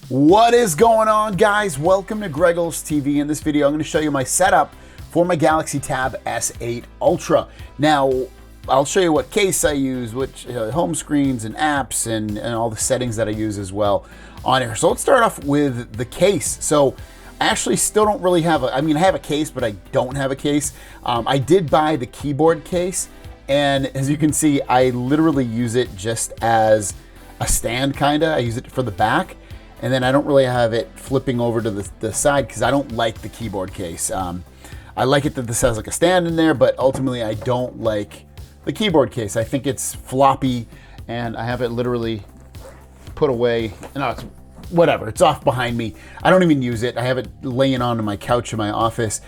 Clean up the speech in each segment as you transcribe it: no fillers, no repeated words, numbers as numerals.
What is going on, guys? Welcome to Greggles TV. In this video, I'm going to show you my setup for my Galaxy Tab S8 Ultra. Now, I'll show you what case I use, which home screens and apps and all the settings that I use as well on here. So let's start off with the case. So I actually still don't really have I have a case, but I don't have a case. I did buy the keyboard case, and as you can see, I literally use it just as a stand, kinda. I use it for the back. And then I don't really have it flipping over to the side because I don't like the keyboard case. I like it that this has like a stand in there, but ultimately I don't like the keyboard case. I think it's floppy, and I have it literally put away. No, it's whatever. It's off behind me. I don't even use it. I have it laying on my couch in my office.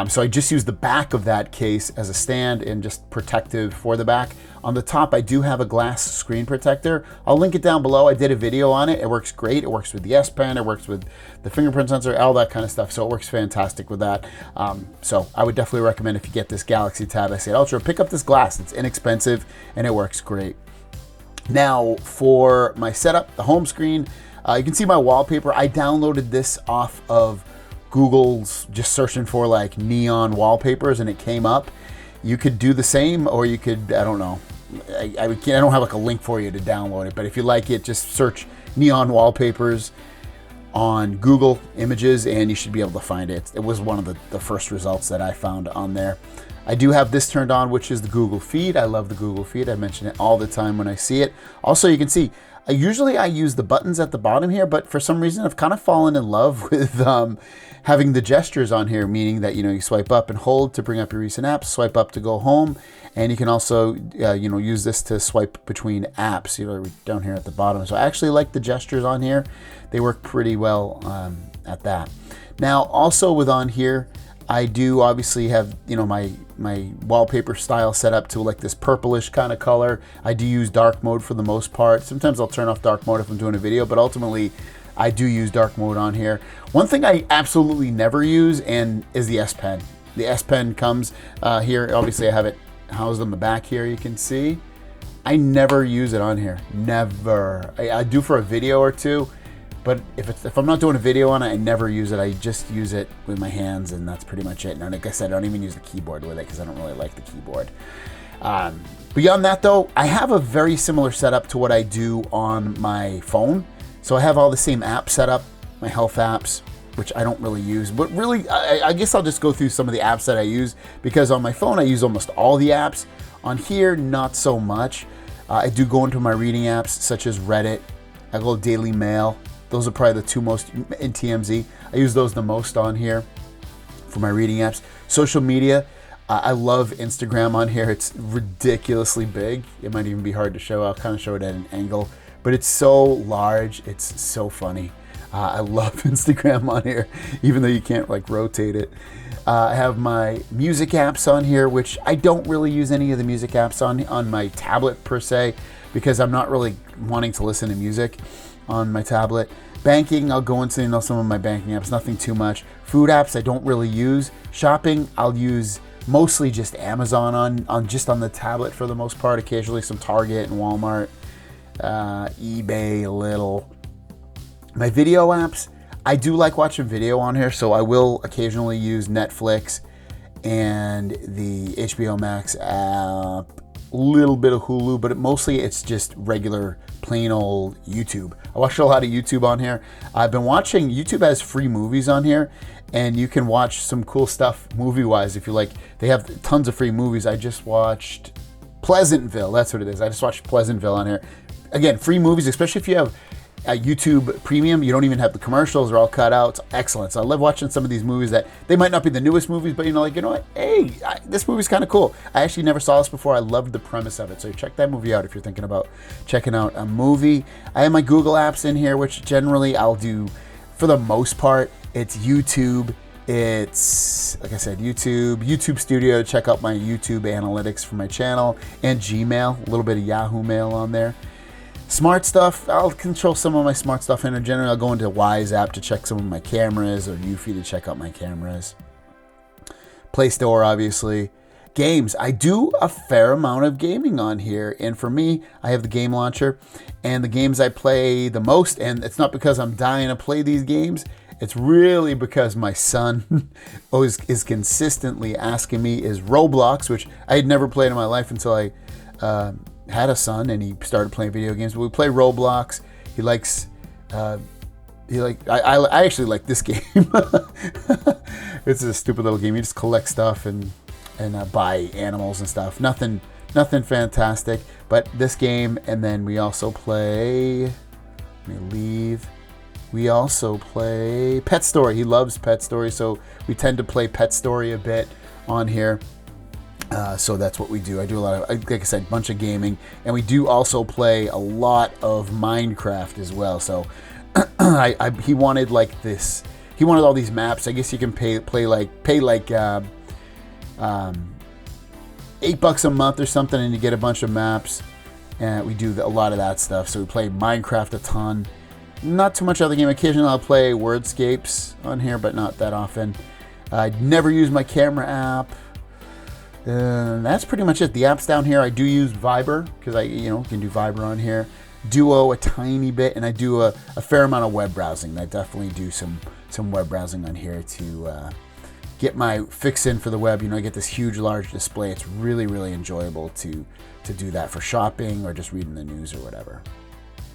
So I just use the back of that case as a stand and just protective for the back. On the top, I do have a glass screen protector. I'll link it down below. I did a video on it. It works great. It works with the S Pen. It works with the fingerprint sensor, all that kind of stuff. So it works fantastic with that. So I would definitely recommend, if you get this Galaxy Tab S8 Ultra, pick up this glass. It's inexpensive and it works great. Now for my setup, the home screen, you can see my wallpaper. I downloaded this off of Google's, just searching for like neon wallpapers, and it came up. You could do the same, or you could, I don't know. I don't have like a link for you to download it, but if you like it, just search neon wallpapers on Google Images and you should be able to find it. It was one of the first results that I found on there. I do have this turned on, which is the Google feed. I love the Google feed. I mention it all the time when I see it. Also, you can see, usually I use the buttons at the bottom here, but for some reason I've kind of fallen in love with having the gestures on here, meaning that, you swipe up and hold to bring up your recent apps, swipe up to go home, and you can also, use this to swipe between apps, down here at the bottom. So I actually like the gestures on here. They work pretty well at that. Now, also with on here, I do obviously have, my wallpaper style set up to like this purplish kind of color. I do use dark mode for the most part. Sometimes I'll turn off dark mode if I'm doing a video, but ultimately I do use dark mode on here. One thing I absolutely never use is the S Pen. The S Pen comes here. Obviously I have it housed on the back here, you can see. I never use it on here, never. I do for a video or two, but if I'm not doing a video on it, I never use it. I just use it with my hands, and that's pretty much it. And like I said, I don't even use the keyboard with it because I don't really like the keyboard. Beyond that though, I have a very similar setup to what I do on my phone. So I have all the same apps set up, my health apps, which I don't really use. But really, I guess I'll just go through some of the apps that I use, because on my phone I use almost all the apps. On here, not so much. I do go into my reading apps such as Reddit. I go Daily Mail. Those are probably the two most, in TMZ. I use those the most on here for my reading apps. Social media, I love Instagram on here. It's ridiculously big. It might even be hard to show. I'll kind of show it at an angle, but it's so large. It's so funny. I love Instagram on here, even though you can't like rotate it. I have my music apps on here, which I don't really use any of the music apps on my tablet per se, because I'm not really wanting to listen to music on my tablet. Banking, I'll go into some of my banking apps, nothing too much. Food apps, I don't really use. Shopping, I'll use mostly just Amazon on the tablet for the most part. Occasionally some Target and Walmart, eBay a little. My video apps, I do like watching video on here, so I will occasionally use Netflix and the HBO Max app, a little bit of Hulu, but mostly it's just regular, plain old YouTube. I watch a lot of YouTube on here. I've been watching, YouTube has free movies on here, and you can watch some cool stuff movie-wise if you like. They have tons of free movies. I just watched Pleasantville, that's what it is. I just watched Pleasantville on here. Again, free movies, especially if you have YouTube Premium, you don't even have the commercials, are all cut out. It's excellent. So I love watching some of these movies that they might not be the newest movies, but you know what? Hey, this movie's kind of cool. I actually never saw this before. I loved the premise of it. So check that movie out if you're thinking about checking out a movie. I have my Google apps in here, which generally I'll do for the most part. It's YouTube. It's, like I said, YouTube Studio to check out my YouTube analytics for my channel, and Gmail, a little bit of Yahoo Mail on there. Smart stuff, I'll control some of my smart stuff, and in general I'll go into Wise app to check some of my cameras, or Eufy to check out my cameras. Play Store, obviously. games. I do a fair amount of gaming on here, and for me, I have the game launcher, and the games I play the most, and it's not because I'm dying to play these games, it's really because my son always is consistently asking me, is Roblox, which I had never played in my life until I had a son and he started playing video games. But we play Roblox. He likes, I actually like this game. It's a stupid little game. You just collect stuff and buy animals and stuff. Nothing fantastic. But this game, and then we also play. Let me leave. We also play Pet Story. He loves Pet Story, so we tend to play Pet Story a bit on here. So that's what we do. I do a lot of, like I said, a bunch of gaming, and we do also play a lot of Minecraft as well. So he wanted like this. He wanted all these maps. I guess you can pay like $8 a month or something, and you get a bunch of maps. And we do a lot of that stuff. So we play Minecraft a ton. Not too much other game. Occasionally I'll play Wordscapes on here, but not that often. I never use my camera app. That's pretty much it. The apps down here, I do use Viber because I can do Viber on here. Duo a tiny bit, and I do a fair amount of web browsing. I definitely do some web browsing on here to get my fix in for the web. I get this huge, large display. It's really, really enjoyable to do that for shopping or just reading the news or whatever.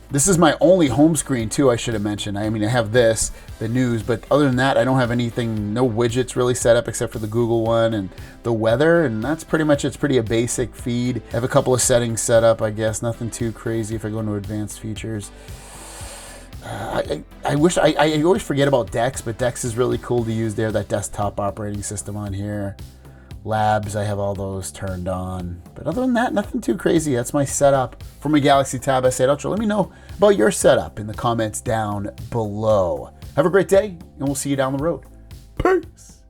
This is my only home screen too, I should have mentioned. I have this, the news, but other than that, I don't have anything, no widgets really set up except for the Google one and the weather, and that's pretty much it. It's pretty a basic feed. I have a couple of settings set up, I guess, nothing too crazy. If I go into advanced features, I always forget about Dex, but Dex is really cool to use there, that desktop operating system on here. Labs, I have all those turned on. But other than that, nothing too crazy. That's my setup for my Galaxy Tab S8 Ultra. Let me know about your setup in the comments down below. Have a great day, and we'll see you down the road. Peace!